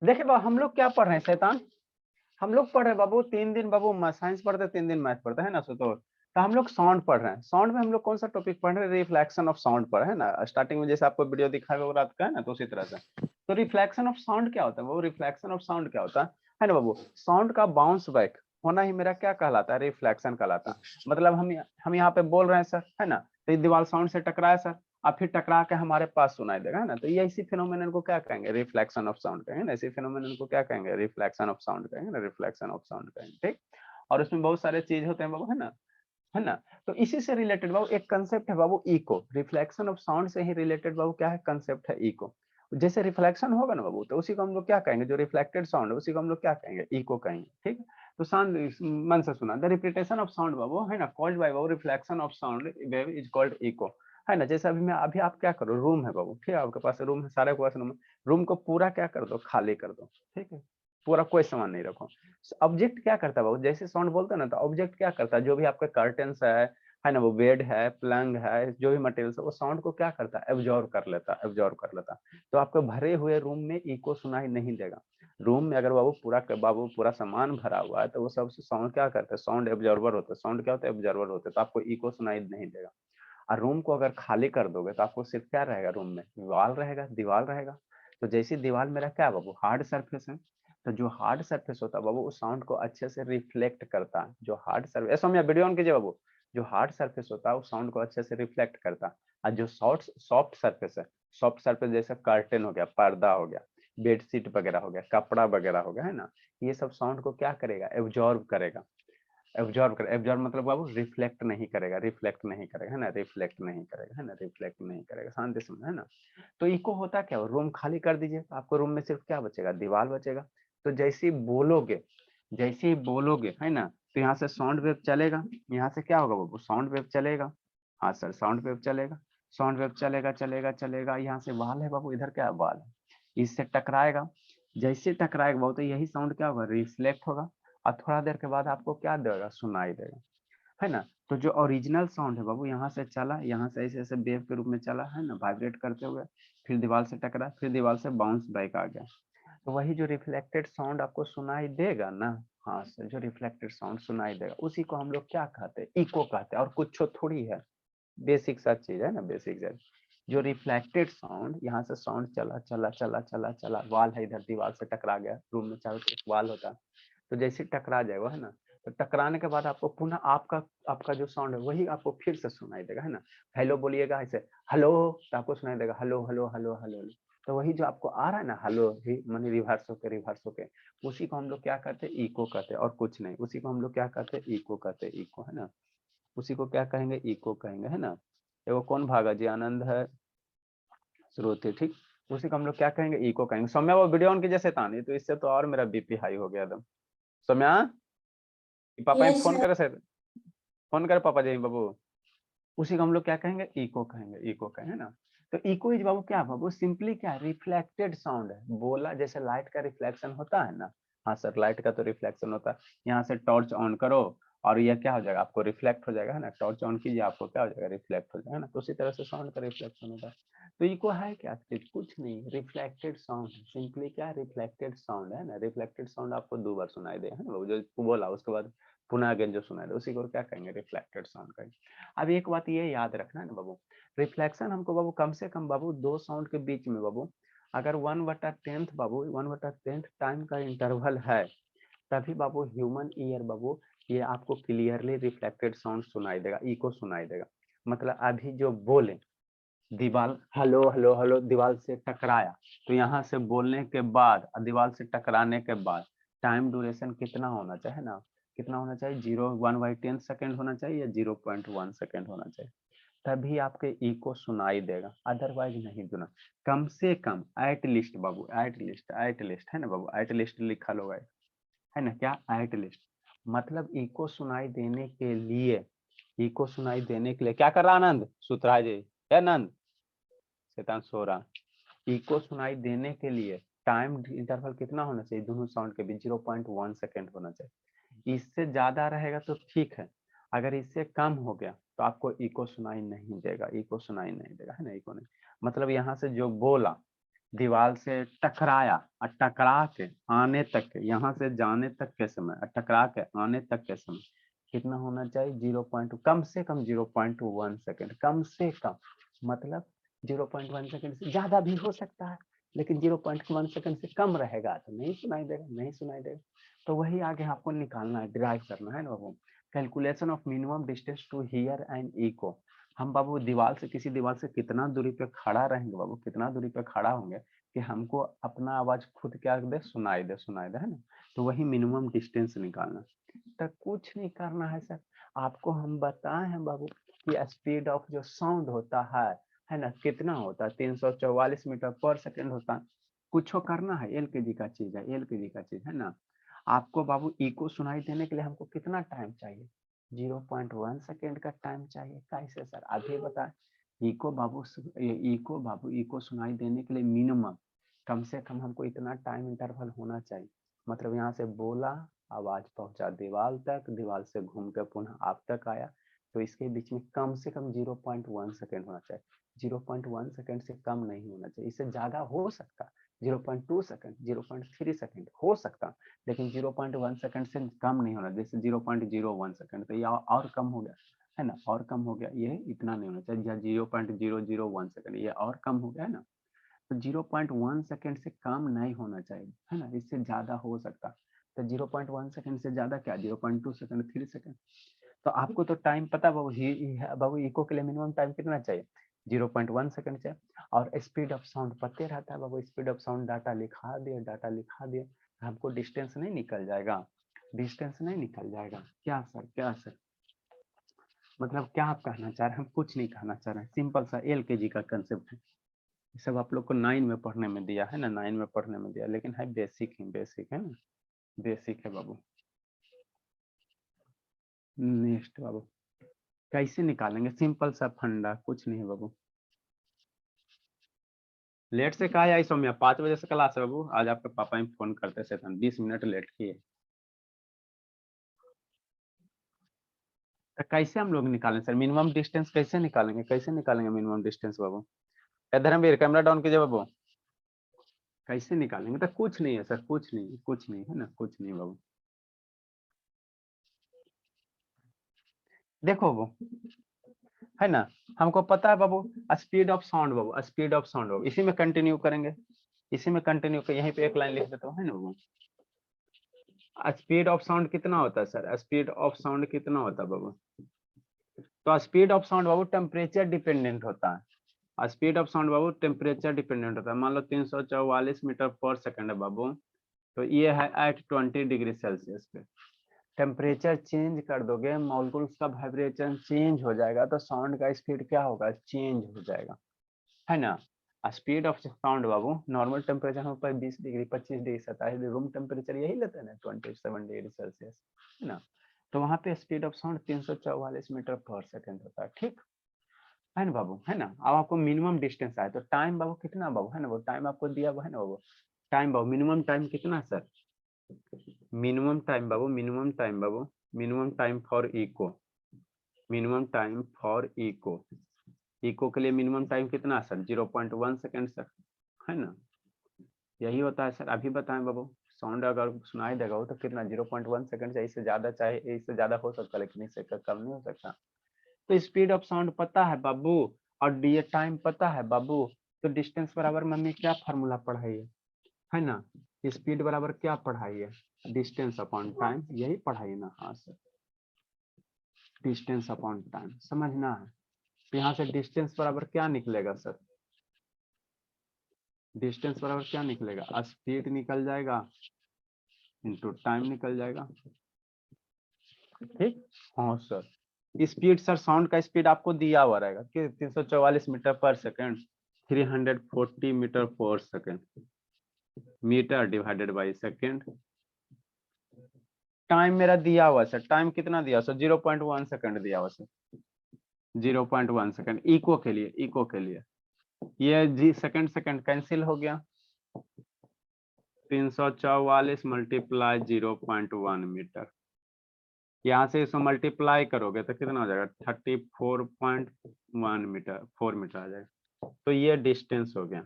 देखिए बाबू हम लोग क्या पढ़ रहे हैं शैतान, हम लोग पढ़ रहे हैं बाबू 3 दिन बाबू साइंस पढ़ते हैं, 3 दिन मैथ पढ़ते हैं ना सुतो। तो हम लोग साउंड पढ़ रहे हैं। साउंड में हम लोग कौन सा टॉपिक पढ़ रहे हैं? रिफ्लेक्शन ऑफ साउंड पर है ना। स्टार्टिंग में जैसे आपको वीडियो दिखाया वो रात का है ना, तो उसी तरह से। तो रिफ्लेक्शन ऑफ साउंड क्या होता है? वो रिफ्लेक्शन ऑफ साउंड क्या होता है ना बाबू? साउंड का बाउंस बैक होना ही मेरा क्या कहलाता है? रिफ्लेक्शन कहलाता है। मतलब हम यहाँ पे बोल रहे हैं सर, है ना, तो ये दीवार साउंड से टकराया सर, और फिर टकरा के हमारे पास सुनाई देगा, है ना। तो ये इसी फिनोमेनन को क्या कहेंगे? रिफ्लेक्शन ऑफ साउंड कहेंगे ना। इसी फिनोमेनन को क्या कहेंगे? रिफ्लेक्शन ऑफ साउंड कहेंगे ना, रिफ्लेक्शन ऑफ साउंड कहेंगे, ठीक। और उसमें बहुत सारे चीज होते हैं बाबू, है ना, है ना। तो इसी से रिलेटेड बाबू एक कंसेप्ट है बाबू, इको। रिफ्लेक्शन ऑफ साउंड से ही रिलेटेड बाबू क्या है? कंसेप्ट है इको। जैसे रिफ्लेक्शन होगा ना बाबू, तो उसी को हम लोग क्या कहेंगे? जो रिफ्लेक्टेड साउंड है उसी को हम लोग क्या कहेंगे? इको कहेंगे, ठीक है। तो साउंड मन से सुना, द रिपीटेशन ऑफ साउंड बाबू, है ना, कॉल्ड बाय बाबू reflection of sound wave is called echo, है ना। जैसे अभी आप क्या करो, रूम है बाबू, ठीक है, आपके पास रूम है, सारे के पास रूम है। रूम को पूरा क्या कर दो? खाली कर दो, ठीक है। पूरा कोई सामान नहीं रखो। ऑब्जेक्ट क्या करता है बाबू? जैसे साउंड बोलते हैं ना, तो ऑब्जेक्ट क्या करता है? जो भी आपके कर्टन्स है ना, वो बेड है, पलंग है, जो भी मटेरियल है, वो साउंड को क्या करता है? एब्जॉर्ब कर लेता है, एब्जॉर्ब कर लेता है। तो आपके भरे हुए रूम में इको सुनाई नहीं देगा। रूम में अगर बाबू पूरा सामान भरा हुआ है, तो वो सब साउंड क्या करता है? साउंड एब्जॉर्बर होता है। साउंड क्या होता है? एब्जॉर्बर होता है। तो आपको इको सुनाई नहीं देगा। और रूम को अगर खाली कर दोगे तो आपको सिर्फ क्या रहेगा? रूम में वॉल रहेगा, दीवार रहेगा। तो जैसी दीवार मेरा क्या है बाबू? हार्ड सरफेस है। तो जो हार्ड सरफेस होता है बाबू, उस साउंड को अच्छे से रिफ्लेक्ट करता है। जो हार्ड सरफेस, ऐसा मैं वीडियो ऑन कीजिए बाबू। जो हार्ड सरफेस होता है, उस साउंड को अच्छे से रिफ्लेक्ट करता है। और जो सॉफ्ट सरफेस है, सॉफ्ट सरफेस जैसे कर्टेन हो गया, पर्दा हो गया, बेडशीट वगैरह हो गया, कपड़ा वगैरह हो गया, है ना, ये सब साउंड को क्या करेगा? एब्जॉर्ब करेगा। एब्जॉर्ब मतलब बाबू रिफ्लेक्ट नहीं करेगा, रिफ्लेक्ट नहीं करेगा, है ना, रिफ्लेक्ट नहीं करेगा, है ना, रिफ्लेक्ट नहीं करेगा। शांति से, है ना। तो इको होता क्या? रूम खाली कर दीजिए तो आपको रूम में सिर्फ क्या बचेगा? दीवार बचेगा। तो जैसे ही बोलोगे, है ना, तो यहाँ से साउंड वेव चलेगा। यहाँ से क्या होगा बाबू? साउंड वेव चलेगा। हाँ सर, साउंड वेव चलेगा। साउंड वेव चलेगा चलेगा चलेगा, यहाँ से वाल है बाबू, इधर क्या है? वाल है। इससे टकराएगा। जैसे टकराएगा बाबू, तो यही साउंड क्या होगा? रिफ्लेक्ट होगा। और थोड़ा देर के बाद आपको क्या देगा? सुनाई देगा, है ना। तो जो ओरिजिनल साउंड है बाबू, यहाँ से चला, यहाँ से ऐसे ऐसे वेव के रूप में चला, है ना, वाइब्रेट करते हुए, फिर दीवार से टकरा, फिर दीवार से बाउंस बैक आ गया। तो वही जो रिफ्लेक्टेड साउंड आपको सुनाई देगा ना, हाँ सर, जो रिफ्लेक्टेड साउंड सुनाई देगा उसी को हम लोग क्या कहते हैं? इको कहते हैं। और कुछ थोड़ी है, बेसिक सा चीज है ना, बेसिक सा। जो रिफ्लेक्टेड साउंड, यहाँ से साउंड चला चला चला चला चला, वाल है इधर, दीवार से टकरा गया, रूम में चारों तरफ वाल होता है। तो जैसे टकरा जाएगा, है ना, तो टकराने के बाद आपको पुनः आपका आपका जो साउंड है वही आपको फिर से सुनाई देगा, है ना। हेलो बोलिएगा ऐसे, हेलो, तो आपको सुनाई देगा हेलो हेलो हेलो हेलो। तो वही जो आपको आ रहा है ना, हेलो ही मानी रिवर्स होके, उसी को हम लोग क्या कहते हैं? इको कहते हैं, और कुछ नहीं। उसी को हम लोग क्या कहते हैं? इको कहते हैं, इको, है ना। उसी को क्या कहेंगे? इको कहेंगे, है ना। वो कौन भागा जी? आनंद है, श्रुति, ठीक। उसी को हम लोग क्या कहेंगे? इको कहेंगे। सौम्या वो वीडियो ऑन कीजिए शैतान, ये तो इससे तो और मेरा बीपी हाई हो गया एकदम। सौम्या, पापा ही यस फोन सर। करे सर, फोन करे पापा जी बाबू। उसी को हम लोग क्या कहेंगे? इको कहेंगे, इको कहेंगे ना। तो इको इज बाबू क्या बाबू? सिंपली क्या? रिफ्लेक्टेड साउंड है। बोला जैसे लाइट का रिफ्लेक्शन होता है ना, हाँ सर, लाइट का तो रिफ्लेक्शन होता है। यहाँ से टॉर्च ऑन करो और ये क्या हो जाएगा? आपको रिफ्लेक्ट हो जाएगा, है ना। टॉर्च ऑन कीजिए, आपको क्या हो जाएगा? रिफ्लेक्ट हो जाएगा, है ना। तो उसी तरह से साउंड का रिफ्लेक्शन होता है। तो इको है क्या चीज? कुछ नहीं, रिफ्लेक्टेड साउंड। सिंपली क्या? रिफ्लेक्टेड साउंड, है ना। रिफ्लेक्टेड साउंड आपको 2 बार सुनाई दे, है ना, जो बोला उसके बाद पुनः अगेन जो सुनाई दे, उसी को क्या कहेंगे? रिफ्लेक्टेड साउंड कहेंगे। अब एक बात ये याद रखना है ना बाबू, रिफ्लेक्शन हमको बाबू कम से कम बाबू 2 साउंड के बीच में बाबू, अगर 1/10 बाबू, 1/10 टाइम का इंटरवल है, तभी बाबू ह्यूमन ईयर बाबू ये आपको क्लियरली रिफ्लेक्टेड साउंड सुनाई देगा, इको सुनाई देगा। मतलब अभी जो बोले, दीवार हेलो हेलो हेलो दीवार से टकराया, तो यहाँ से बोलने के बाद दीवार से टकराने के बाद टाइम ड्यूरेशन कितना होना चाहिए ना? कितना होना चाहिए? 1/10 सेकेंड होना चाहिए या 0.1 सेकेंड होना चाहिए, तभी आपके इको सुनाई देगा, अदरवाइज नहीं सुना। कम से कम एट लिस्ट बाबू, एट लिस्ट, है ना बाबू, एट लिस्ट लिखा होगा, है ना, क्या? At least. मतलब इको सुनाई देने के लिए, इको सुनाई देने के लिए क्या कर रहा आनंद? सुतरा जी, है आनंद, शैतान सो रहा। इको सुनाई देने के लिए टाइम इंटरवल कितना होना चाहिए? दोनों साउंड के बीच 0.1 सेकेंड होना चाहिए। इससे ज्यादा रहेगा तो ठीक है, अगर इससे कम हो गया तो आपको इको सुनाई नहीं देगा, इको सुनाई नहीं देगा, है ना, इको नहीं। मतलब यहाँ से जो बोला, दीवार से टकराया और टकरा के आने तक, यहाँ से जाने तक के समय, टकरा के आने तक के समय कितना होना चाहिए? 0.2, कम से कम 0.1 सेकेंड, कम से कम, मतलब 0.1 सेकेंड से ज्यादा भी हो सकता है, लेकिन 0.1 सेकेंड से कम रहेगा तो नहीं सुनाई देगा, नहीं सुनाई देगा। तो वही आगे आपको निकालना है, डिराइव करना है ना बाबू। Calculation of minimum distance to hear and echo. हम बाबू दीवार से, किसी दीवार से कितना दूरी पे खड़ा रहेंगे बाबू, कितना दूरी पे खड़ा होंगे कि हमको अपना आवाज खुद क्या दे, सुनाई दे, सुनाई दे, है ना। तो वही मिनिमम डिस्टेंस निकालना। तो कुछ नहीं करना है सर, आपको हम बताए हैं बाबू कि स्पीड ऑफ जो साउंड होता है ना, कितना होता है? 344 मीटर पर सेकेंड होता है। कुछ करना है, एलकेजी का चीज है, एलकेजी का चीज है ना। आपको बाबू इको सुनाई देने के लिए हमको कितना टाइम चाहिए? 0.1 सेकेंड का टाइम चाहिए। कैसे सर, अभी बताएं। इको बाबू, इको सुनाई देने के लिए मिनिमम कम से कम हमको इतना टाइम इंटरवल होना चाहिए। मतलब यहाँ से बोला, आवाज पहुंचा दीवार तक, दीवार से घूम के पुनः आप तक आया, तो इसके बीच में कम से कम 0.1 सेकेंड होना चाहिए। 0.1 सेकेंड से कम नहीं होना चाहिए, इससे ज्यादा हो सकता, 0.2 सेकेंड, 0.3 सेकेंड हो सकता, लेकिन 0.1 सेकेंड से कम नहीं होना। जैसे 0.01 सेकेंड, तो यह और कम हो गया, है ना, और कम हो गया, ये इतना नहीं होना चाहिए। 0.001 सेकेंड, ये और कम हो गया है ना। तो 0.1 सेकेंड से कम नहीं होना चाहिए, है ना, इससे ज्यादा हो सकता। तो 0.1 सेकेंड से ज्यादा क्या, 0.2 सेकेंड, 3 सेकेंड। तो आपको तो टाइम पता बाबू, बाबू इको के लिए मिनिमम टाइम कितना चाहिए? 0.1 सेकेंड चाहिए। और स्पीड ऑफ साउंड पते रहता है बाबू, स्पीड ऑफ साउंड डाटा लिखा दिया, डाटा लिखा दिया, हमको डिस्टेंस नहीं निकल जाएगा, डिस्टेंस नहीं निकल जाएगा। क्या सर, क्या सर, मतलब क्या आप कहना चाह रहे हैं? हम कुछ नहीं कहना चाह रहे हैं, सिंपल सा एलकेजी का कंसेप्ट है। सब आप लोग को 9 में पढ़ने में दिया है ना, 9 में पढ़ने में दिया, लेकिन है बेसिक ही, बेसिक है ना, बेसिक है बाबू। नेक्स्ट बाबू, कैसे निकालेंगे? सिंपल सा फंडा, कुछ नहीं है बाबू। लेट से कहा आई सौम्या, 5 बजे से क्लास है बाबू। आज आपके पापा ही फोन करते से 20 मिनट लेट किए। तो कैसे हम लोग निकालें सर मिनिमम डिस्टेंस? कैसे निकालेंगे, कैसे निकालेंगे मिनिमम डिस्टेंस बाबू? धर्मवीर कैमरा डाउन कीजिए बाबू। कैसे निकालेंगे? तो कुछ नहीं है सर, कुछ नहीं, कुछ नहीं है ना, कुछ नहीं बाबू। देखो बाबू, है ना, हमको पता है बाबू स्पीड ऑफ साउंड बाबू, स्पीड ऑफ साउंड बाबू, इसी में कंटिन्यू करेंगे, इसी में कंटिन्यू कर, यहीं पे एक लाइन लिख देता हूँ, है ना बाबू। स्पीड ऑफ साउंड कितना होता है सर? स्पीड ऑफ साउंड कितना होता है बाबू? तो speed of sound Babu temperature dependent होता है। Speed of sound Babu temperature dependent होता है। मान लो 344 मीटर पर सेकंड है बाबू, तो ये है एट 20 डिग्री सेल्सियस पे। टेम्परेचर चेंज कर दोगे, मॉलिक्यूल्स का वाइब्रेशन चेंज हो जाएगा, तो साउंड का स्पीड क्या होगा? चेंज हो जाएगा, है ना। Speed of sound Babu normal temperature हम पर 20 degree, 25 degree, 27 degree, room temperature यही लेते हैं ना, 27 डिग्री सेल्सियस, है ना। तो वहां पे स्पीड ऑफ साउंड 344 मीटर पर सेकंड होता है, ठीक है ना बाबू, है ना। अब आपको मिनिमम डिस्टेंस आए, तो टाइम बाबू कितना बाबू, है ना वो टाइम आपको दिया हुआ है ना बाबू। टाइम बाबू, मिनिमम टाइम कितना सर? मिनिमम टाइम बाबू, मिनिमम टाइम बाबू, minimum time for echo, minimum time for echo, echo के लिए मिनिमम टाइम कितना सर? 0.1 सेकेंड सर, है ना, यही होता है सर। अभी बताएं बाबू, साउंड अगर सुनाई देगा हो तो कितना? 0.1 सेकेंड से, इससे ज्यादा चाहे, इससे ज्यादा हो सकता है, लेकिन इससे कम नहीं हो सकता। तो स्पीड ऑफ साउंड पता है बाबू, और ये टाइम पता है बाबू, तो डिस्टेंस बराबर मम्मी क्या फार्मूला पढ़ाई है ना, स्पीड बराबर क्या पढ़ाई है? डिस्टेंस अपॉन टाइम, यही पढ़ाई ना। हाँ सर, डिस्टेंस अपॉन टाइम समझना है। तो यहाँ से डिस्टेंस बराबर क्या निकलेगा सर? डिस्टेंस बराबर क्या निकलेगा? स्पीड निकल जाएगा इनटू टाइम निकल जाएगा, ठीक। हाँ सर, स्पीड सर, साउंड का स्पीड आपको दिया हुआ रहेगा कि 344 मीटर पर सेकंड, 340 मीटर पर second, metre divided by second. Time मेरा दिया हुआ सर, टाइम कितना दिया सर? 0.1 सेकंड दिया हुआ सर, 0.1 सेकंड इको के लिए, इको के लिए। ये जी सेकंड सेकंड कैंसिल हो गया, 344 मल्टीप्लाई 0.1 मीटर, यहाँ से इसको मल्टीप्लाई करोगे तो कितना हो जाएगा? 34.1 मीटर, 4 मीटर आ जाएगा। तो ये डिस्टेंस हो गया,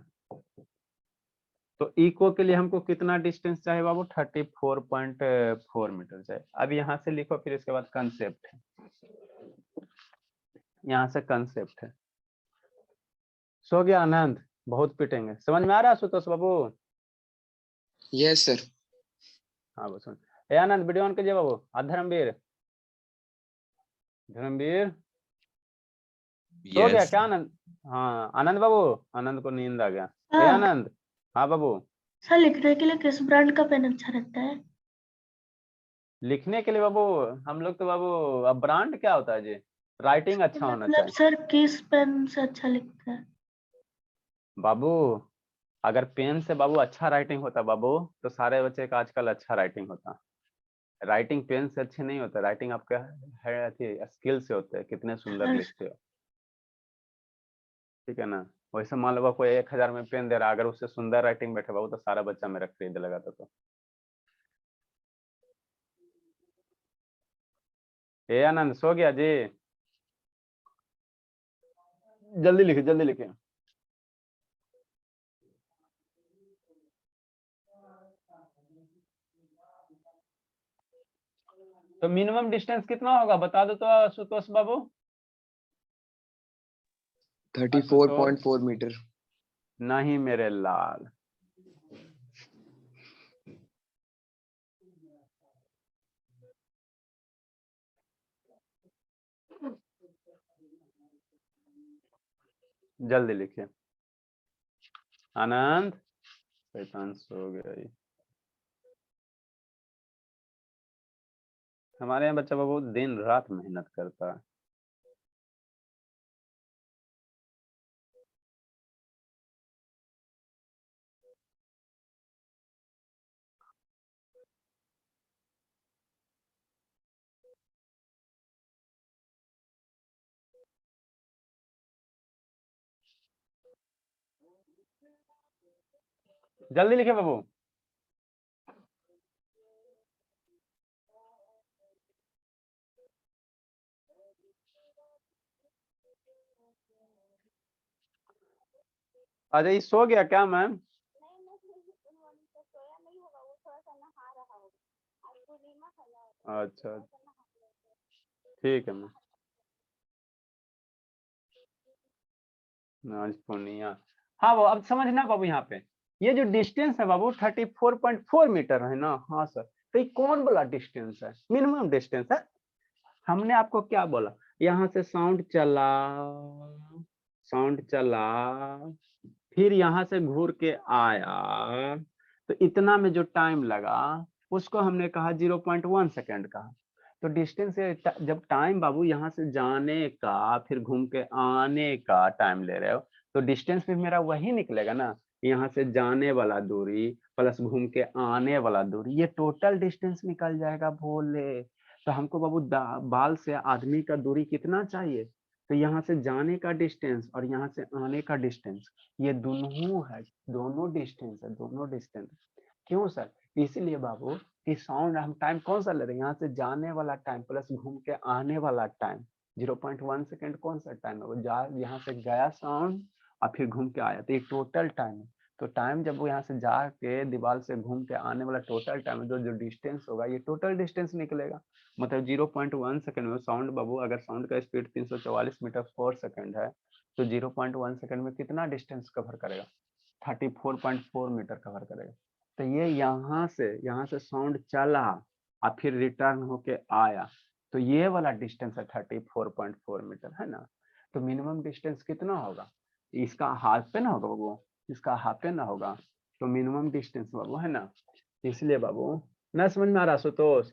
तो इको के लिए हमको कितना डिस्टेंस चाहिए बाबू? 34.4 मीटर चाहिए। अब यहाँ से लिखो, फिर इसके बाद कंसेप्ट है, यहाँ से कंसेप्ट है। सो गया आनंद? बहुत पिटेंगे। समझ में आ रहा है सुतोष बाबू? Yes sir. हाँ वो सुन। ए आनंद वीडियो ऑन कीजिए बाबू। धर्मवीर, धर्मवीर सो गया क्या आनंद? हाँ आनंद बाबू, आनंद को नींद आ गया। ए आनंद। हाँ बाबू। सर लिखने के लिए किस ब्रांड का पेन अच्छा रहता है? लिखने के लिए बाबू हम लोग तो बाबू, अब ब्रांड क्या होता है जी? राइटिंग अच्छा होना मतलब चाहिए सर किस पेन से अच्छा लिखता है? बाबू। अगर पेन से बाबू अच्छा राइटिंग होता बाबू, तो सारे बच्चे का आजकल अच्छा राइटिंग होता। राइटिंग पेन से अच्छी नहीं होता, राइटिंग आपका है स्किल से होता है, कितने सुंदर लिखते हो। ठीक है ना? वैसे मान लो कोई 1000 में पेन दे रहा, अगर उससे सुंदर राइटिंग बैठे बाबू, तो सारा बच्चा मेरा खरीद लगा था। तो ए आनंद सो गया जी? जल्दी लिखे, जल्दी लिखे। तो मिनिमम डिस्टेंस कितना होगा बता दो तो सुतोष बाबू। 34.4 मीटर। नहीं मेरे लाल, जल्दी लिखिए। आनंद शैतान सो गया ही। हमारे यहाँ बच्चा बाबू दिन रात मेहनत करता है। जल्दी लिखे बाबू। अरे ये सो गया क्या मैम? अच्छा ठीक है मैम। आज पूर्णिया। हाँ वो अब समझना बाबू, यहाँ पे ये जो डिस्टेंस है बाबू 34.4 मीटर है ना? हाँ सर। तो ये कौन बोला डिस्टेंस है? मिनिमम डिस्टेंस है। हमने आपको क्या बोला? यहाँ से साउंड चला, साउंड चला, फिर यहाँ से घूर के आया, तो इतना में जो टाइम लगा उसको हमने कहा 0.1 सेकेंड कहा। तो डिस्टेंस जब टाइम बाबू यहाँ से जाने का फिर घूम के आने का टाइम ले रहे हो, तो डिस्टेंस भी मेरा वही निकलेगा ना। यहाँ से जाने वाला दूरी प्लस घूम के आने वाला दूरी, ये टोटल डिस्टेंस निकल जाएगा बोले। तो हमको बाबू बाल से आदमी का दूरी कितना चाहिए? तो यहाँ से जाने का डिस्टेंस और यहाँ से आने का डिस्टेंस, ये दोनों है, दोनों डिस्टेंस है, दोनों डिस्टेंस। क्यों सर? इसीलिए बाबू कि साउंड हम टाइम कौन सा ले रहे हैं? यहाँ से जाने वाला टाइम प्लस घूम के आने वाला टाइम 0.1 सेकेंड कौन सा टाइम है? वो यहाँ से गया साउंड और फिर घूम के आया, तो ये टोटल टाइम है। तो टाइम जब वो यहाँ से जाके दीवार से घूम के आने वाला टोटल टाइम है, जो डिस्टेंस होगा ये टोटल डिस्टेंस निकलेगा। मतलब 0.1 सेकेंड में साउंड बाबू, अगर साउंड का स्पीड 344 मीटर पर सेकेंड है, तो 0.1 सेकेंड में कितना डिस्टेंस कवर करेगा? 34.4 मीटर कवर करेगा। तो ये यहाँ से साउंड चला और फिर रिटर्न होके आया, तो ये वाला डिस्टेंस है 34.4 मीटर, है ना? तो मिनिमम डिस्टेंस कितना होगा? इसका हाफ पे ना होगा बाबू, इसका हाफ पे ना होगा, तो मिनिमम डिस्टेंस बाबू, है ना? इसलिए बाबू ना समझ में आ रहा सुतोष?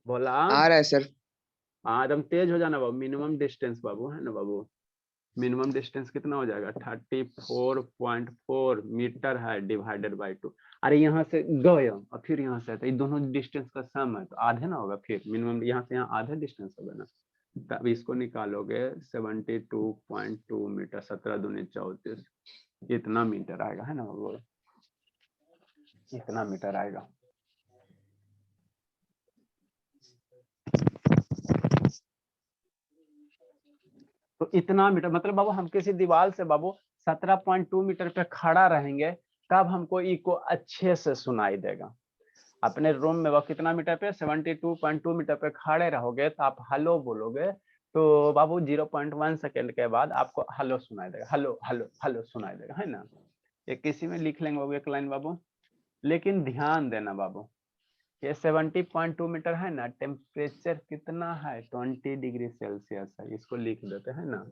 बोला आ रहा है सर। हाँ एकदम तेज हो जाना बाबू। मिनिमम डिस्टेंस बाबू, है ना बाबू? मिनिमम डिस्टेंस कितना हो जाएगा? 34.4 मीटर है डिवाइडेड बाई 2। अरे यहाँ से गए और फिर यहाँ से, तो ये दोनों डिस्टेंस का सम है, तो आधे ना होगा फिर मिनिमम, यहाँ से यहाँ आधे डिस्टेंस होगा ना। तब इसको निकालोगे 72.2 मीटर, 17 दूनी 34, इतना मीटर आएगा, है ना बाबू? इतना मीटर आएगा। तो इतना मीटर मतलब बाबू हम किसी दीवार से बाबू 17.2 मीटर पे खड़ा रहेंगे, तब हमको इको अच्छे से सुनाई देगा। अपने रूम में वो कितना मीटर पे 72.2 मीटर पे खड़े रहोगे तो आप हेलो बोलोगे तो बाबू 0.1 सेकेंड के बाद आपको हेलो सुनाई देगा, हेलो हेलो हेलो सुनाई देगा, है ना। ये किसी में लिख लेंगे बाबू एक लाइन बाबू। लेकिन ध्यान देना बाबू, ये 70.2 मीटर है ना, टेम्परेचर कितना है 20 डिग्री सेल्सियस है, इसको लिख देते हैं ना,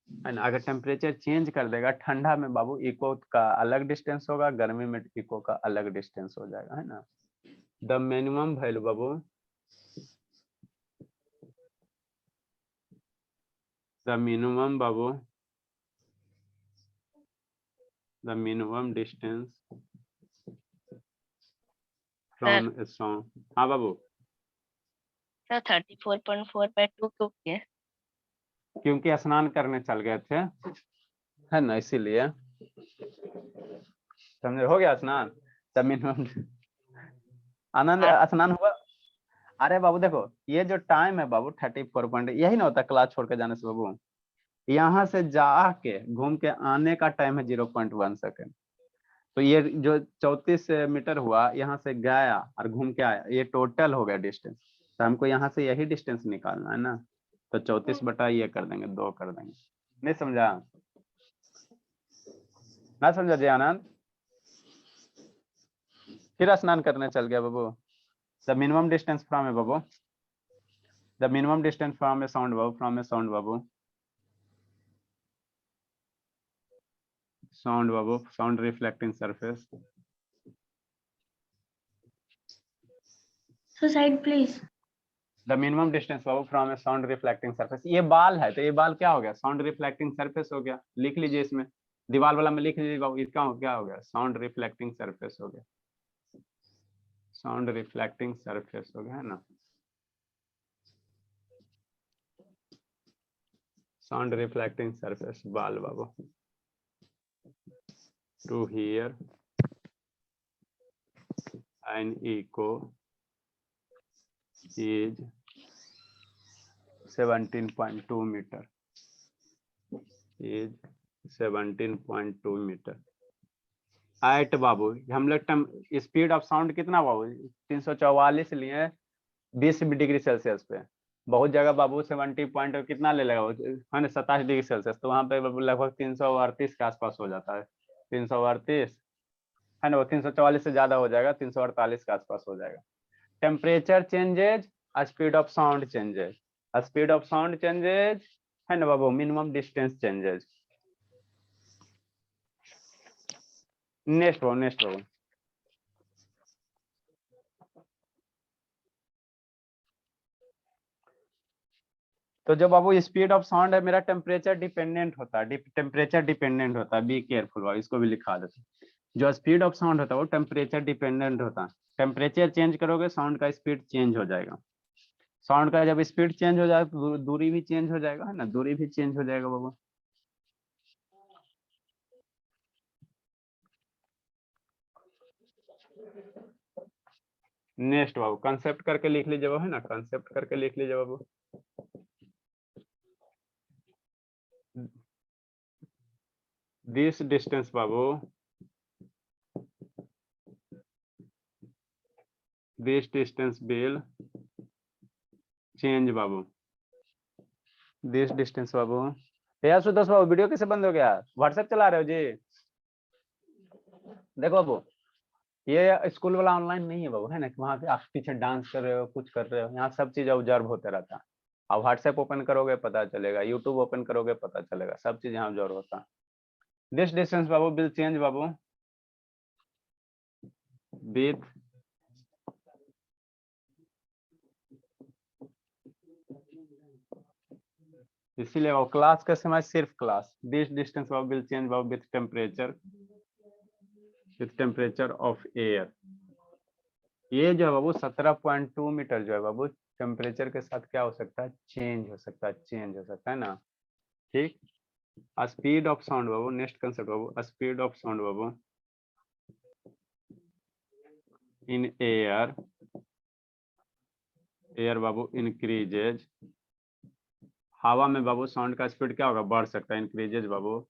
है ना। अगर टेम्परेचर चेंज कर देगा ठंडा में बाबू इको का अलग डिस्टेंस होगा, गर्मी में इको का अलग डिस्टेंस हो जाएगा, है ना। The minimum value Babu, the minimum Babu, the minimum distance from a sound. हाँ बाबू, सर 34.4/2 क्यों किए? क्योंकि स्नान करने चल गए थे, है ना, इसीलिए। समझे, हो गया स्नान। द मिनिमम आनंद स्नान हुआ। अरे बाबू देखो, ये जो टाइम है बाबू 34 पॉइंट, यही ना होता क्लास छोड़ के जाने से बाबू। यहाँ से जाके घूम के आने का टाइम है 0.1 सेकेंड। तो ये जो 34 मीटर हुआ, यहाँ से गया और घूम के आया, ये टोटल हो गया डिस्टेंस। तो हमको यहाँ से यही डिस्टेंस निकालना है ना, तो 34 बटा ये कर देंगे, 2 कर देंगे। नहीं समझा? ना समझा जी आनंद? फिर स्नान करने चल गया बाबू। द मिनिमम डिस्टेंस फ्रॉम है बाबू, the minimum distance from a sound बाबू, फ्रॉम ए साउंड बाबू, साउंड बाबू, sound reflecting surface. So side please. The minimum distance बाबू from a sound reflecting surface. ये बाल है तो ये बाल क्या हो गया, साउंड रिफ्लेक्टिंग सरफेस हो गया। लिख लीजिए इसमें, दीवार वाला में लिख लीजिए बाबू, इसका क्या हो गया, साउंड रिफ्लेक्टिंग सरफेस हो गया, साउंड रिफ्लेक्टिंग सरफेस हो गया, है ना। साउंड रिफ्लेक्टिंग सरफेस बाल बाबू, to hear an echo is 17.2 metre, is 17.2 metre एट बाबू। हम लोग स्पीड ऑफ साउंड कितना बाबू 344 लिए 20 डिग्री सेल्सियस पे। बहुत जगह बाबू 70 पॉइंट कितना ले लेगा, है ना, 27 डिग्री सेल्सियस। तो वहाँ पे लगभग 338 के आसपास हो जाता है, 338, है ना। वो 344 से ज्यादा हो जाएगा, 348 के आसपास हो जाएगा। Temperature changes, speed of sound changes, speed of sound changes, है ना बाबू, मिनिमम डिस्टेंस चेंजेज। नेक्स्ट बाबू, नेक्स्ट बाबू। तो जो बाबू स्पीड ऑफ साउंड है मेरा टेम्परेचर डिपेंडेंट होता है, टेम्परेचर डिपेंडेंट होता है, बी केयरफुल बाबू, इसको भी लिखा देते हैं। जो स्पीड ऑफ साउंड होता है वो टेम्परेचर डिपेंडेंट होता है। टेम्परेचर चेंज करोगे साउंड का स्पीड चेंज हो जाएगा। साउंड का जब स्पीड चेंज हो जाएगा तो दूरी भी चेंज हो जाएगा, है ना, दूरी भी चेंज हो जाएगा बाबू। नेक्स्ट बाबू, कंसेप्ट करके लिख लीजिए बाबू, है ना, कंसेप्ट करके लिख लीजिए बाबू। दिस डिस्टेंस बाबू, दिस डिस्टेंस विल चेंज बाबू, दिस डिस्टेंस बाबू। यार सुदर्श बाबू वीडियो कैसे बंद हो गया, व्हाट्सएप चला रहे हो जी? देखो बाबू, ये स्कूल वाला ऑनलाइन नहीं है बाबू, है ना, वहाँ पे आप पीछे डांस कर रहे हो, कुछ कर रहे हो, यहाँ सब चीज ऑब्जर्व होते रहता है। आप व्हाट्सएप ओपन करोगे पता चलेगा, यूट्यूब ओपन करोगे पता चलेगा, सब चीज यहाँ ऑब्जर्व होता है। This distance Babu will change Babu with इसीलिए वो क्लास का समय सिर्फ class. This distance Babu will change Babu with temperature of air. ये जो है बाबू 17.2 मीटर जो है बाबू टेम्परेचर के साथ क्या हो सकता है, चेंज हो सकता है, चेंज हो सकता है ना, ठीक। स्पीड ऑफ साउंड बाबू, next concept Babu, speed of sound Babu in air, air Babu increases. हवा में बाबू साउंड का स्पीड क्या होगा, बढ़ सकता है, increases Babu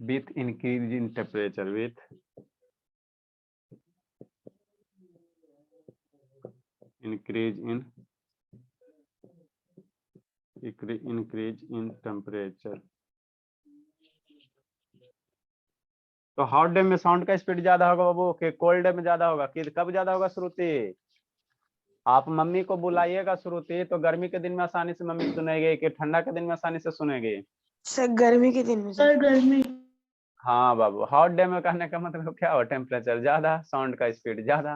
with increase in temperature, with increase in temperature। तो हॉट डे में साउंड का स्पीड ज्यादा होगा बाबू कि कोल्ड डे में ज्यादा होगा, कि कब ज्यादा होगा श्रुति? आप मम्मी को बुलाइएगा श्रुति, तो गर्मी के दिन में आसानी से मम्मी सुनेगी कि ठंडा के दिन में आसानी से सुनेगी? सर गर्मी के दिन में सर। सर गर्मी। हाँ बाबू, हॉट डे में कहने का मतलब क्या हो? टेम्परेचर ज्यादा, साउंड का स्पीड ज्यादा,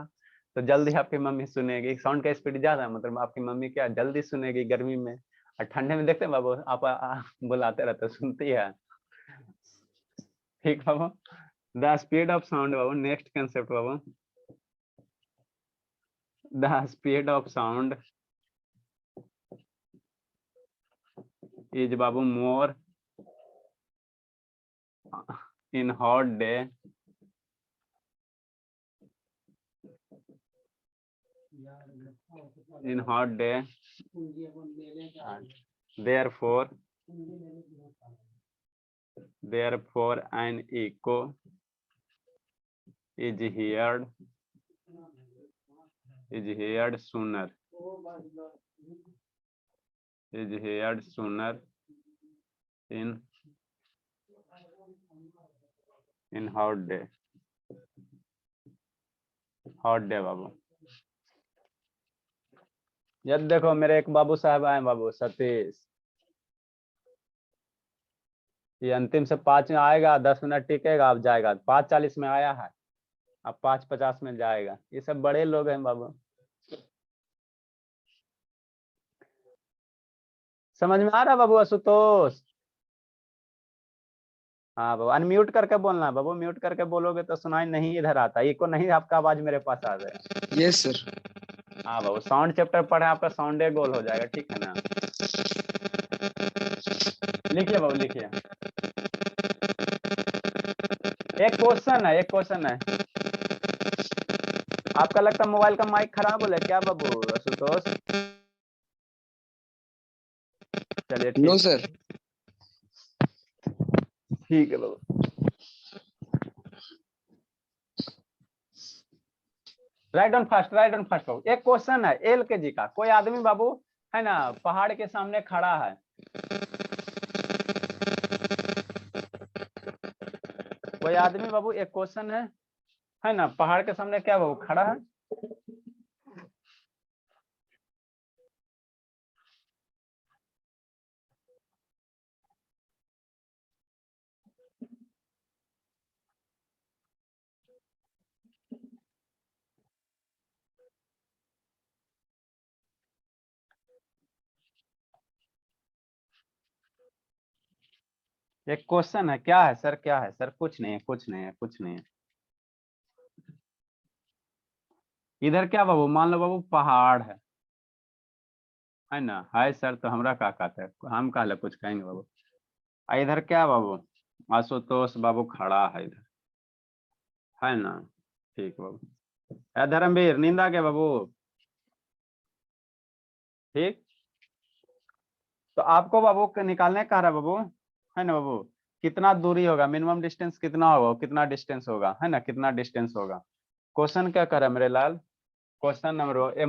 तो जल्दी आपकी मम्मी सुनेगी। साउंड का स्पीड ज्यादा मतलब आपकी मम्मी क्या जल्दी सुनेगी गर्मी में। और ठंडे में देखते हैं बाबू, आप बुलाते रहते सुनती है। ठीक बाबू, द स्पीड ऑफ साउंड बाबू, नेक्स्ट कंसेप्ट बाबू, the speed of sound is बाबू more in hot day therefore an echo is heard sooner in hot day बाबू। ये देखो मेरे एक बाबू साहब आए बाबू, सतीश, ये अंतिम से 5 में आएगा, 10 मिनट टिकेगा, अब जाएगा। 5:40 में आया है, अब 5:50 में जाएगा। ये सब बड़े लोग हैं बाबू, समझ में आ रहा बाबू आशुतोष? हाँ बाबू, अनम्यूट करके बोलना बाबू, म्यूट करके बोलोगे तो सुनाई नहीं इधर आता, ये को नहीं आपका आवाज मेरे पास आ जाए। Yes sir. हाँ बाबू, साउंड चैप्टर पढ़े, आपका साउंडे गोल हो जाएगा, ठीक है ना? लिखिए बाबू, लिखिए। एक क्वेश्चन है। आपका लगता है मोबाइल का माइक खराब हो क्या बाबू आशुतोष? चलिए नो ठीक, सर। ठीक है बाबू। राइट ऑन फास्ट बाबू। एक क्वेश्चन है एल के जी का। कोई आदमी बाबू है ना पहाड़ के सामने खड़ा है, कोई आदमी बाबू, एक क्वेश्चन है ना, पहाड़ के सामने क्या बाबू खड़ा है? एक क्वेश्चन है, क्या है सर? क्या है सर? कुछ नहीं है। इधर क्या बाबू, मान लो बाबू पहाड़ है ना, है सर, तो हमरा का कहते हैं, हम कहले कुछ कहेंगे बाबू। इधर क्या बाबू, आशुतोष बाबू खड़ा है इधर, है ना? ठीक बाबू। धर्मवीर, नींद आ गया बाबू? ठीक, तो आपको बाबू निकालने कह रहा बाबू, है ना बाबू? कितना दूरी होगा, मिनिमम डिस्टेंस कितना होगा, कितना डिस्टेंस होगा, है ना, कितना डिस्टेंस होगा। क्वेश्चन क्या कर रहा है मेरे लाल? क्वेश्चन नंबर ए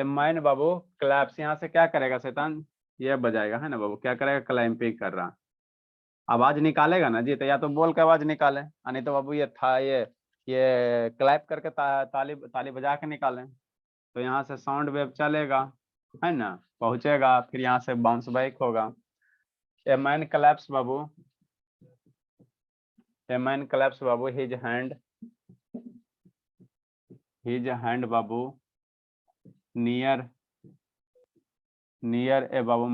माइन बाबू क्लैप्स, यहाँ से क्या करेगा शैतान? ये बजाएगा, है ना बाबू? क्या करेगा? क्लैंपिंग कर रहा, आवाज निकालेगा ना जी, तो या तो बोल के आवाज निकाले, नहीं तो बाबू ये क्लैप करके ताली बजा के निकालें। तो यहाँ से साउंड वेव चलेगा, है ना, पहुंचेगा, फिर यहाँ से बाउंस बैक होगा। ए मैन क्लैप्स बाबू हिज हैंड बाबू नियर ए बाबू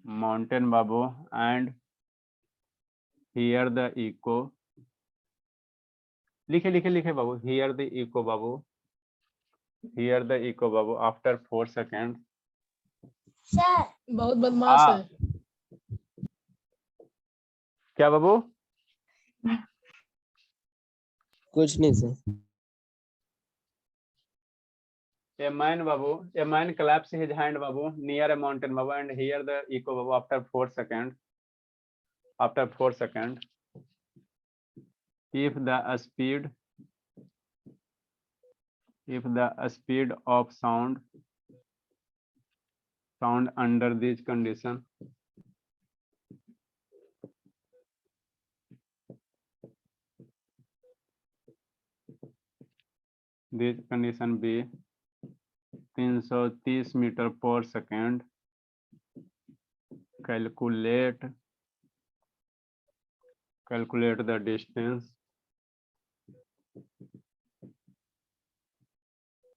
माउंटेन बाबू एंड हियर द इको। लिखे बाबू, हियर द इको बाबू आफ्टर 4 सेकेंड। सर बहुत बदमाश है। क्या बाबू? कुछ नहीं sir. A man babu, a man claps his hand babu near a mountain babu and hear the echo babu after 4 seconds. After 4 seconds, if the speed of sound under this condition be 330 metre पर second,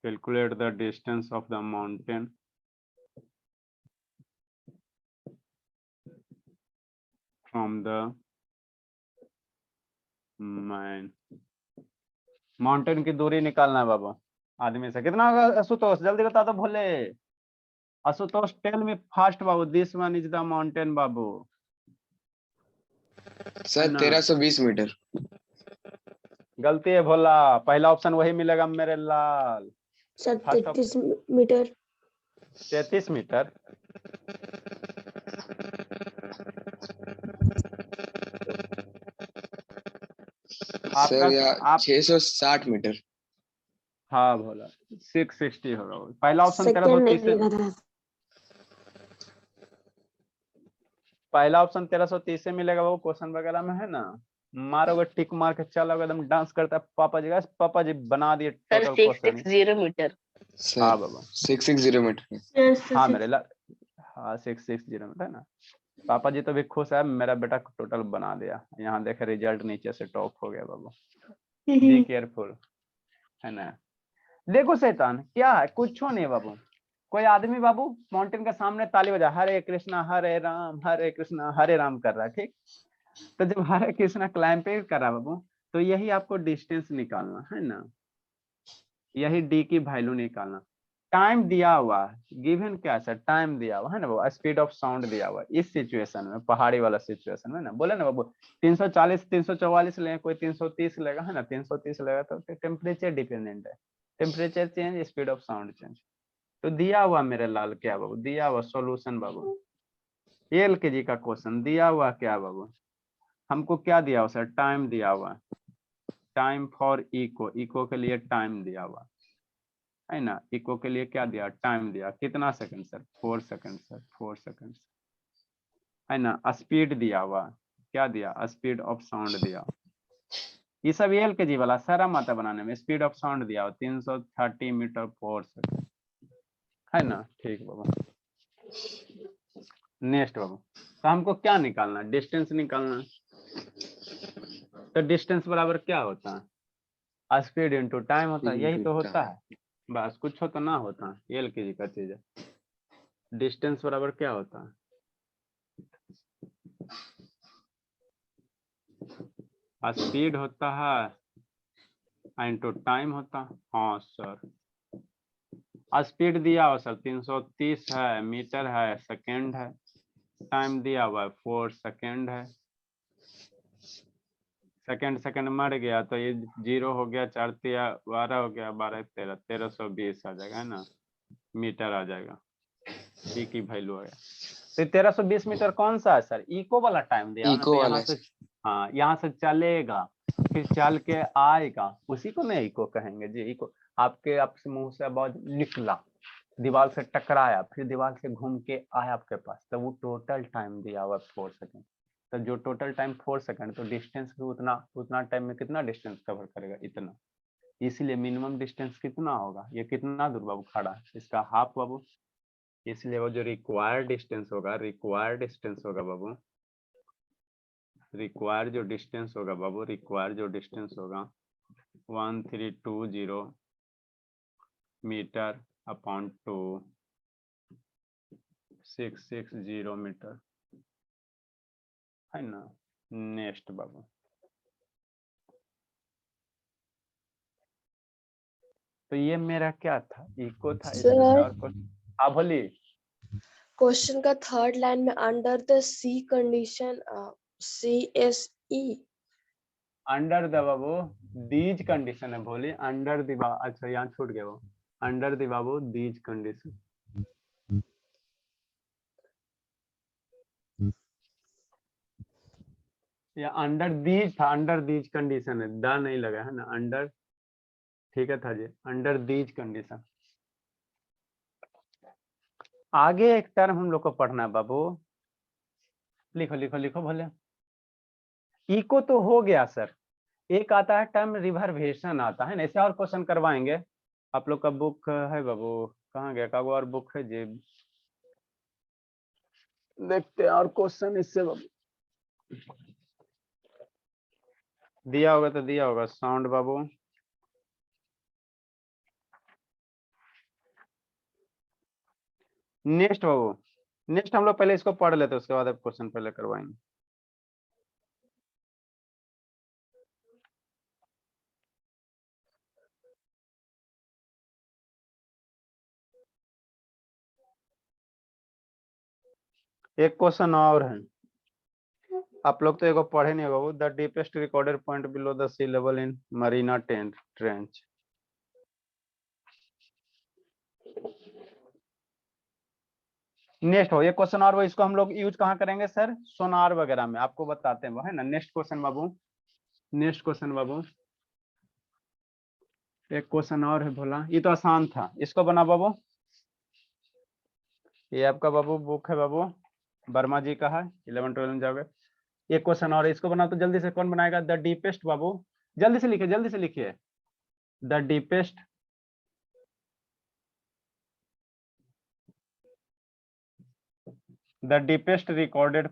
calculate the distance of the mountain from the main. Mountain की दूरी निकालना है बाबू आदमी से, कितना होगा आशुतोष जल्दी बता दो भोले। आशुतोष टेल मी फास्ट बाबू, this one is the mountain बाबू। Sir 1320 metre. गलती है भोला, पहला ऑप्शन वही मिलेगा मेरे लाल। Sir 33 metre. 33 मीटर सर या 660 मीटर। हाँ भोला 660 होगा, पहला ऑप्शन सेकंड नहीं 1330 लिखा था। पहला ऑप्शन 1330 से मिलेगा वो क्वेश्चन वगैरह में है ना, मारोगे टिक मार के चलोगे एकदम डांस करता है पापा जी बना दिए सर टोटल क्वेश्चन। 660 मीटर। हाँ बाबा 660 मीटर। Yes, हाँ yes, मेरे ला हाँ 660 मीटर है ना। पापा जी तो भी खुश है, मेरा बेटा टोटल बना दिया। यहाँ देखे रिजल्ट नीचे से टॉप हो गया बाबू। बी केयरफुल है ना। देखो शैतान क्या है, कुछ नहीं बाबू। कोई आदमी बाबू माउंटेन के सामने ताली बजा हरे कृष्णा हरे कृष्णा हरे राम कर रहा है, ठीक। तो जब हरे कृष्णा क्लाइंब कर रहा है बाबू, तो यही आपको डिस्टेंस निकालना है ना, यही डी की वैल्यू निकालना। टाइम दिया हुआ गिवन क्या सर, टाइम दिया हुआ है ना बाबू, स्पीड ऑफ साउंड दिया हुआ इस सिचुएशन में, पहाड़ी वाला सिचुएशन में ना, बोले ना बाबू 340 344 ले, कोई 330 लेगा है ना, 330 लेगा तो टेम्परेचर डिपेंडेंट है, temperature change speed of sound change. तो दिया हुआ मेरे लाल क्या बाबू, दिया हुआ सॉल्यूशन बाबू एल के जी का क्वेश्चन दिया हुआ क्या बाबू, हमको क्या दिया हुआ सर, टाइम दिया हुआ, टाइम फॉर इको के लिए टाइम दिया हुआ है ना, इको के लिए क्या दिया, टाइम दिया, कितना second sir, 4 second sir, 4 second है ना। स्पीड दिया हुआ क्या दिया, स्पीड ऑफ साउंड दिया, ये सब एल के जी वाला सारा मात्रा बनाने में स्पीड ऑफ साउंड दिया हुआ 330 मीटर पर सेकंड है ना। ठीक बाबू, नेक्स्ट बाबू, तो हमको क्या निकालना, डिस्टेंस निकालना। तो डिस्टेंस बराबर क्या होता है, स्पीड इंटू टाइम होता है, यही तो होता है बस, कुछ हो तो ना होता, एल के जी का चीज है। डिस्टेंस बराबर क्या होता है, स्पीड होता है इंटू टाइम होता है। हाँ सर, स्पीड दिया हुआ सर 330 है, मीटर है, सेकंड है, टाइम दिया हुआ है 4 सेकंड है, सेकंड मर गया तो ये 0 हो गया, 4 12 हो गया, 12 13 1320 आ जाएगा है ना, मीटर आ जाएगा, ई की वैल्यू है। तो 1320 मीटर कौन सा है सर, इको वाला टाइम दिया ना, तो यहाँ से हाँ यहाँ से चलेगा फिर चल के आएगा, उसी को नहीं इको कहेंगे जी। इको आपके मुंह से आवाज निकला, दीवार से टकराया, फिर दीवार से घूम के आया आपके पास, तो वो टोटल टाइम दिया हुआ 4 सेकंड। तो जो टोटल टाइम 4 सेकंड, तो डिस्टेंस भी उतना टाइम में कितना डिस्टेंस कवर करेगा, इतना। इसलिए मिनिमम डिस्टेंस कितना होगा, ये कितना दूर बाबू खड़ा है, इसका हाफ बाबू। इसलिए वो जो रिक्वायर्ड डिस्टेंस होगा बाबू, रिक्वायर्ड जो डिस्टेंस होगा बाबू, 1320 मीटर अपॉन 2 660 मीटर है ना। नेक्स्ट बाबू, तो ये मेरा क्या था, इको था, इसमें और कुछ। हाँ बोली। क्वेश्चन का थर्ड लाइन में under the C condition CSE under the बाबू दीज कंडीशन है, बोली अंडर द, अच्छा यहाँ छूट गया वो, अंडर दी बाबू दीज कंडीशन, या अंडर दीज था, अंडर दीज कंडीशन है, द नहीं लगा है ना, अंडर, ठीक है था जी, अंडर दीज कंडीशन। आगे एक टर्म हम लोग को पढ़ना है बाबू, लिखो लिखो लिखो भले। इको तो हो गया सर, एक आता है टर्म रिवर्वेशन आता है ना, ऐसे और क्वेश्चन करवाएंगे। आप लोग का बुक है बाबू, कहाँ गया कागो, और बुक है जी, देखते हैं और क्वेश्चन इससे बाबू दिया होगा तो दिया होगा। साउंड बाबू, नेक्स्ट बाबू, नेक्स्ट हम लोग पहले इसको पढ़ लेते हैं, उसके बाद अब क्वेश्चन पहले करवाएंगे। एक क्वेश्चन और है, आप लोग तो एगो पढ़े नहीं बाबू, the deepest recorded point below the sea level in Mariana trench. Next हो ये क्वेश्चन, और वो इसको हम लोग यूज कहाँ करेंगे सर, सोनार वगैरह में, आपको बताते हैं वो है ना। नेक्स्ट क्वेश्चन बाबू, नेक्स्ट क्वेश्चन बाबू, एक क्वेश्चन और है भोला, ये तो आसान था, इसको बना बाबू, ये आपका बाबू बुक है बाबू, वर्मा जी का है, 11-12 में जाओगे। एक क्वेश्चन और है, इसको बना तो जल्दी से, कौन बनाएगा, द डीपेस्ट बाबू, जल्दी से लिखिए, जल्दी से लिखिए, the deepest recorded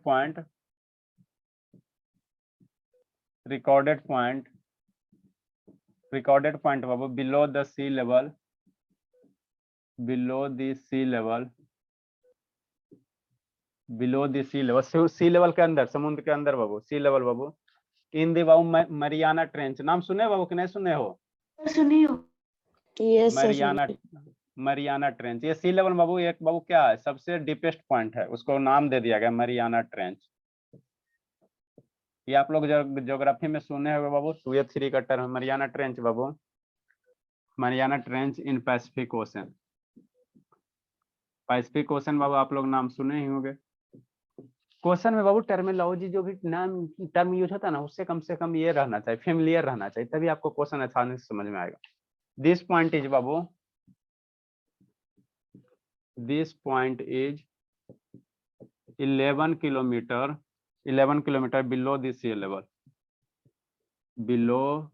point Babu below the sea level, below the sea level के अंदर, समुद्र के अंदर बाबू, सी लेवल बाबू, इन दी बाबू मरियाना ट्रेंच, नाम सुने बाबू कि नहीं सुने हो, सुनी हो? Yes sir. मरियाना ट्रेंच, ये सी लेवल बाबू, एक बाबू क्या है, सबसे डीपेस्ट पॉइंट है, उसको नाम दे दिया गया मरियाना ट्रेंच। ये आप लोग ज्योग्राफी में सुने होंगे बाबू, 2F3 का टर्म, मरियाना ट्रेंच बाबू, Mariana trench in Pacific Ocean, Pacific Ocean बाबू आप लोग नाम सुने ही होंगे। क्वेश्चन में बाबू टर्मिनोलॉजी जो भी नाम टर्म यूज होता है ना, उससे कम से कम ये रहना चाहिए, फेमिलियर रहना चाहिए, तभी आपको क्वेश्चन आसानी से समझ में आएगा। दिस पॉइंट इज बाबू, this point is 11 kilometre below the sea level, below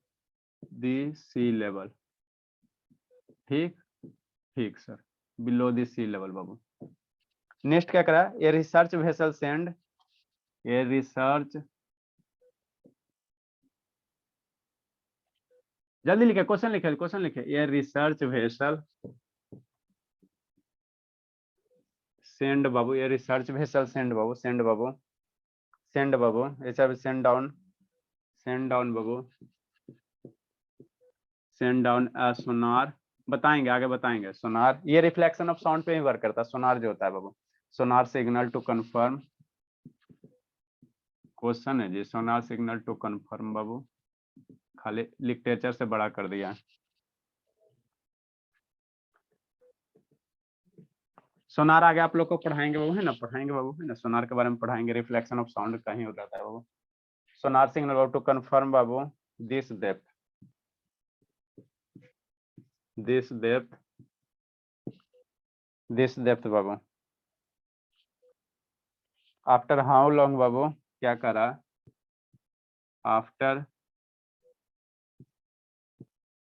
the sea level, ठीक ठीक sir, below the sea level बाबू। नेक्स्ट क्या करा, a research vessel send, a research, जल्दी लिखे, क्वेश्चन लिखे, क्वेश्चन लिखे, ए रिसर्च वेसल सेंड बाबू, ए रिसर्च वेसल सेंड बाबू, सेंड बाबू, सेंड बाबू, ऐसा भी सेंड डाउन बाबू, सेंड डाउन सोनार, बताएंगे आगे बताएंगे, सोनार, ये रिफ्लेक्शन ऑफ साउंड पे ही वर्क करता है, सोनार जो होता है बाबू, sonar signal to confirm, question है जी, सोनार सिग्नल टू कंफर्म बाबू, खाली लिटरेचर से बड़ा कर दिया है। सोनार आगे आप लोग को पढ़ाएंगे बाबू है ना, पढ़ाएंगे बाबू है ना, सोनार के बारे में पढ़ाएंगे, रिफ्लेक्शन ऑफ साउंड कहीं हो जाता है बाबू, सोनार सिग्नल बाबू टू कंफर्म बाबू दिस डेप्थ, दिस डेप्थ बाबू, आफ्टर हाउ लॉन्ग बाबू, क्या करा, आफ्टर,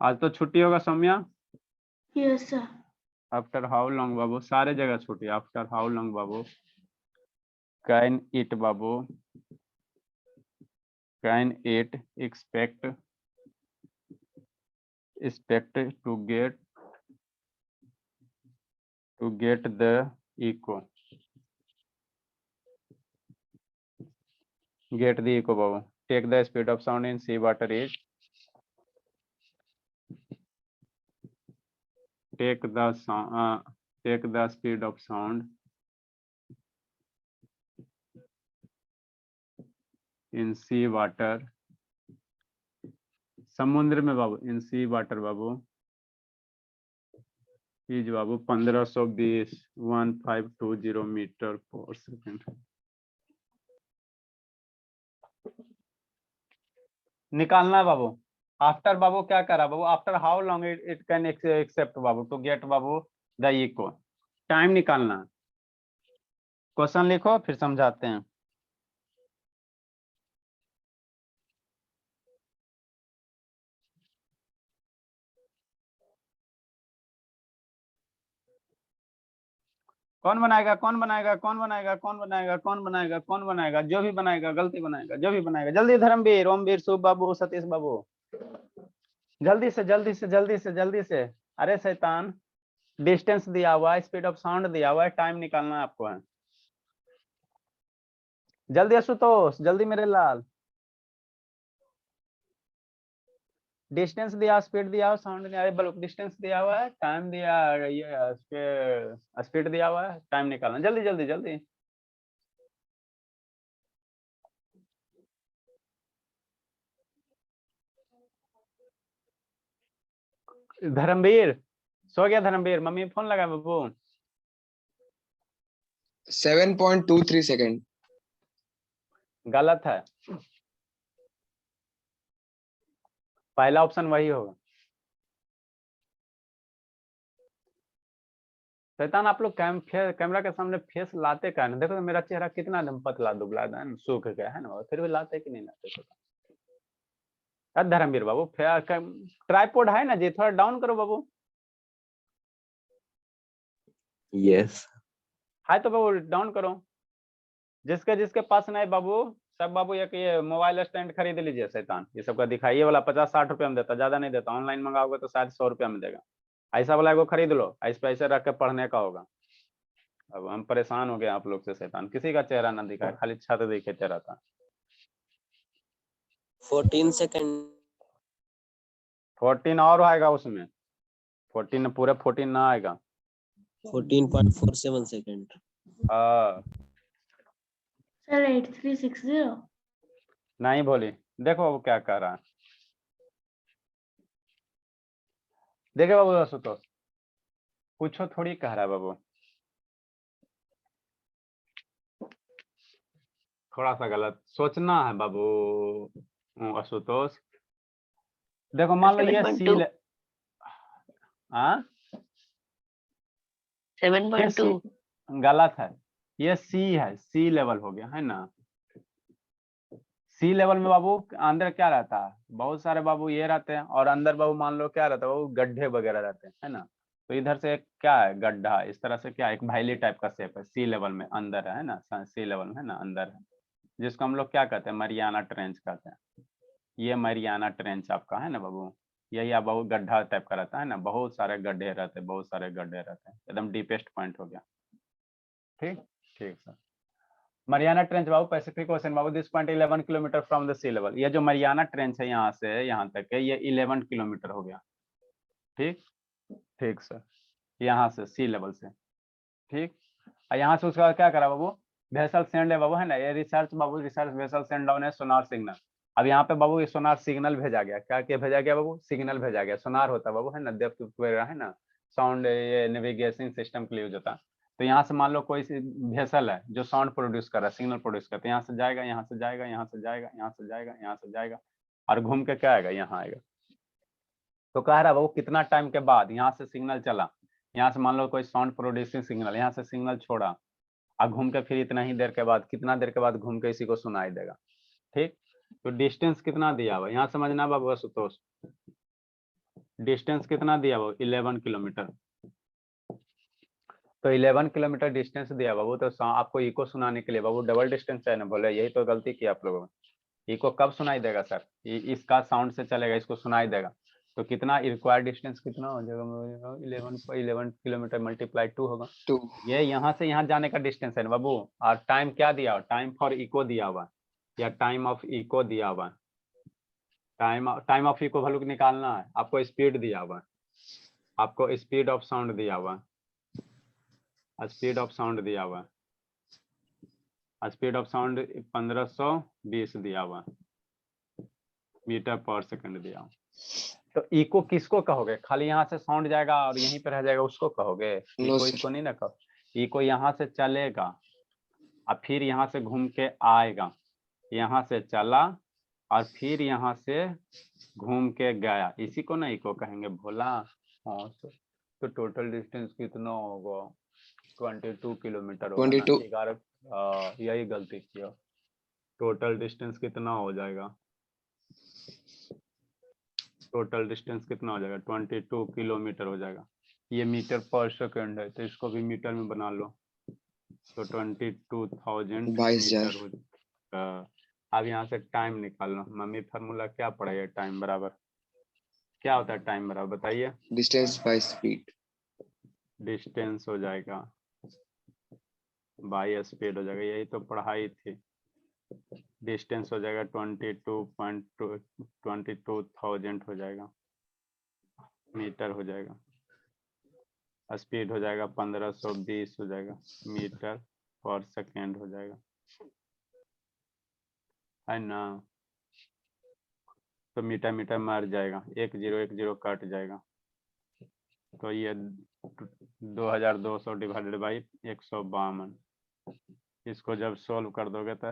आज तो छुट्टी होगा सौम्या, yes sir. After how long बाबू, सारे जगह छुट्टी, आफ्टर हाउ लॉन्ग बाबू, कैन इट बाबू, can it expect to get the echo, get the echo बाबू, take the speed of sound in sea water is, take the speed of sound in sea water, समुद्र में बाबू, in sea water बाबू, जी बाबू 1520 1520 metre पर second. निकालना है बाबू। आफ्टर बाबू क्या करा बाबू, after how long it can except बाबू टू गेट बाबू द इको, टाइम निकालना। क्वेश्चन लिखो फिर समझाते हैं। कौन बनाएगा कौन बनाएगा कौन बनाएगा कौन बनाएगा कौन बनाएगा कौन बनाएगा, जो भी बनाएगा गलती बनाएगा, जो भी बनाएगा जल्दी। धर्मवीर, ओमवीर, शुभ बाबू, सतीश बाबू, जल्दी से जल्दी से जल्दी से जल्दी से। अरे शैतान, डिस्टेंस दिया हुआ है, स्पीड ऑफ साउंड दिया हुआ है, टाइम निकालना है आपको है। जल्दी आशुतोष, जल्दी मेरे लाल। डिस्टेंस दिया, स्पीड दिया, साउंड दिया, बल्कि डिस्टेंस दिया हुआ है, टाइम दिया, ये स्पीड दिया हुआ है, टाइम निकालना जल्दी जल्दी जल्दी। धर्मवीर सो गया, धर्मवीर मम्मी फोन लगा बाबू। 7.23 सेकंड। गलत है, पहला ऑप्शन वही होगा। शैतान आप लोग कैमरा के सामने फेस लाते का ना, देखो तो मेरा चेहरा कितना एकदम पतला दुबला है, सूख गया है ना, फिर भी लाते कि नहीं लाते। धर्मवीर बाबू ट्राइपॉड है ना जी, थोड़ा डाउन करो बाबू। यस है तो बाबू डाउन करो। जिसके जिसके पास नहीं बाबू, सब बाबू एक ये मोबाइल स्टैंड खरीद लीजिए। शैतान ये सबका दिखाई, ये वाला 50-60 रुपया में देता, ज्यादा नहीं देता। ऑनलाइन मंगाओगे तो शायद 100 रुपया में देगा। ऐसा वाला एगो खरीद लो, ऐसे पैसे रख के पढ़ने का होगा। अब हम परेशान हो गए आप लोग से। शैतान किसी का चेहरा ना दिखाए, खाली छत दिखे चेहरा था। 14 सेकंड। 14 और आएगा उसमें, 14 पूरे 14 ना आएगा। 14.47 सेकंड। सर 8360। नहीं बोली, देखो वो क्या कह रहा है। देखे बाबू आशुतोष, पूछो थोड़ी कह रहा है बाबू, थोड़ा सा गलत सोचना है बाबू आशुतोष। देखो मान लो ये 7.2 सी, हाँ 7.2 गलत है, ये सी है, सी लेवल हो गया है ना। सी लेवल में बाबू अंदर क्या रहता है, बहुत सारे बाबू ये रहते हैं, और अंदर बाबू मान लो क्या रहता है बाबू, गड्ढे वगैरह रहते हैं है ना। तो इधर से क्या है, गड्ढा इस तरह से, क्या एक भाईली टाइप का शेप है, सी लेवल में अंदर है ना, सी लेवल में है ना अंदर है, जिसको हम लोग क्या कहते हैं, मरियाना ट्रेंच कहते हैं। ये मरियाना ट्रेंच आपका है ना बाबू, यही आप बाबू गड्ढा टाइप का रहता है ना, बहुत सारे गड्ढे रहते हैं, बहुत सारे गड्ढे रहते हैं, एकदम डीपेस्ट पॉइंट हो गया। ठीक ठीक सर। मरियाना ट्रेंच बाबू पैसिफिक ओशन बाबू, this point 11 kilometre from the sea level. ये जो मरियाना ट्रेंच है यहाँ से यहाँ तक है, ये 11 किलोमीटर हो गया। ठीक ठीक सर, यहाँ से सी लेवल से। ठीक, और यहाँ से उसका क्या करा बाबू, वेसल सेंड है बाबू है ना, ये रिसर्च बाबू, रिसर्च वेसल सेंड डाउन है सोनार सिग्नल। अब यहाँ पे बाबू ये सोनार सिग्नल भेजा गया, क्या क्या भेजा गया बाबू, सिग्नल भेजा गया। सोनार होता बाबू है ना, डेप्थ वगैरह है ना, साउंड ये नेविगेशन सिस्टम के लिए यूज होता। तो यहाँ से मान लो कोई वेसल है जो साउंड प्रोड्यूस कर रहा है, सिग्नल प्रोड्यूस करता है, यहाँ से जाएगा, यहाँ से जाएगा, यहाँ से जाएगा, यहाँ से जाएगा, यहाँ से जाएगा, और घूम के क्या आएगा, यहाँ आएगा। तो कह रहा है बाबू कितना टाइम के बाद यहाँ से सिग्नल चला, यहाँ से मान लो कोई साउंड प्रोड्यूसिंग सिग्नल, यहाँ से सिग्नल छोड़ा, और घूम के फिर इतना ही देर के बाद, कितना देर के बाद घूम के इसी को सुनाई देगा। ठीक, तो डिस्टेंस कितना दिया हुआ यहाँ समझना बाबू आशुतोष, डिस्टेंस कितना दिया हुआ 11 किलोमीटर। तो 11 किलोमीटर डिस्टेंस दिया बाबू, तो आपको इको सुनाने के लिए बाबू डबल डिस्टेंस है ना, बोले यही तो गलती की आप लोगों ने। इको कब सुनाई देगा सर, इसका साउंड से चलेगा, इसको सुनाई देगा। तो कितना रिक्वायर्ड डिस्टेंस कितना हो जाएगा, 11 किलोमीटर मल्टीप्लाई 2 होगा। ये यहाँ से यहाँ जाने का डिस्टेंस है ना बाबू, और टाइम क्या दिया हुआ, टाइम फॉर इको दिया हुआ, या टाइम ऑफ इको दिया हुआ। टाइम ऑफ इको वैल्यू निकालना है आपको, स्पीड दिया हुआ, आपको स्पीड ऑफ साउंड दिया हुआ, स्पीड ऑफ साउंड दिया हुआ, स्पीड ऑफ साउंड 1520 दिया हुआ मीटर पर सेकंड दिया हुआ। तो इको किसको कहोगे? खाली यहाँ से साउंड जाएगा और यहीं पे रह जाएगा उसको कहोगे? Echo sir. इसको नहीं ना कहो। इको यहाँ से चलेगा और फिर यहाँ से घूम के आएगा, यहाँ से चला और फिर यहाँ से घूम के गया, इसी को ना इको कहेंगे भोला। हाँ सर, तो टोटल डिस्टेंस कितना होगा? 22 किलोमीटर होगा ना? 22. 11 यही गलती किया। टोटल डिस्टेंस कितना हो जाएगा? टोटल डिस्टेंस कितना हो जाएगा? 22 किलोमीटर हो जाएगा। ये मीटर पर सेकंड है तो इसको भी मीटर में बना लो, तो 22,000 22,000. मीटर हो जाएगा। अब यहाँ से टाइम निकाल लो। मम्मी फार्मूला क्या पढ़ा है? टाइम बराबर क्या होता है? टाइम बराबर बताइए। Distance by speed. डिस्टेंस हो जाएगा बाई स्पीड हो जाएगा, यही तो पढ़ाई थी। डिस्टेंस हो जाएगा 22,000 हो जाएगा, मीटर हो जाएगा। स्पीड हो जाएगा 1520 हो जाएगा, मीटर पर सेकेंड हो जाएगा, है ना? तो मीटर मीटर मर जाएगा, 1010 कट जाएगा, तो ये 2200 डिवाइडेड बाई 152। इसको जब सोल्व कर दोगे तो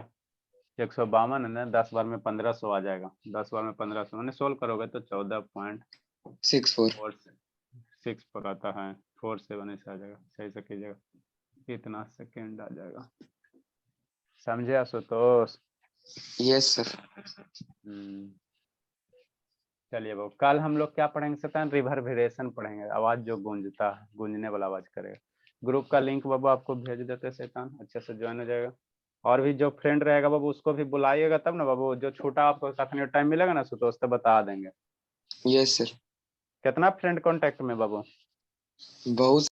152 है ना, 10 बार में 1500 आ जाएगा। 10 बार में 1500 मैंने सोल्व करोगे तो 14.64 पर आता है। 47 ऐसे आ जाएगा, सही से कीजिएगा, कितना सेकेंड आ जाएगा। समझे आशुतोष? Yes sir. चलिए बाबू, कल हम लोग क्या पढ़ेंगे सतान? रिवर्बरेशन पढ़ेंगे, आवाज जो गूंजता है, गूंजने वाला आवाज करेगा। ग्रुप का लिंक बाबू आपको भेज देते शैतान, अच्छे से ज्वाइन हो जाएगा। और भी जो फ्रेंड रहेगा बाबू उसको भी बुलाइएगा तब ना बाबू, जो छोटा आपको कखनी टाइम मिलेगा ना सुतोष तो बता देंगे। Yes sir. कितना फ्रेंड कांटेक्ट में बाबू? बहुत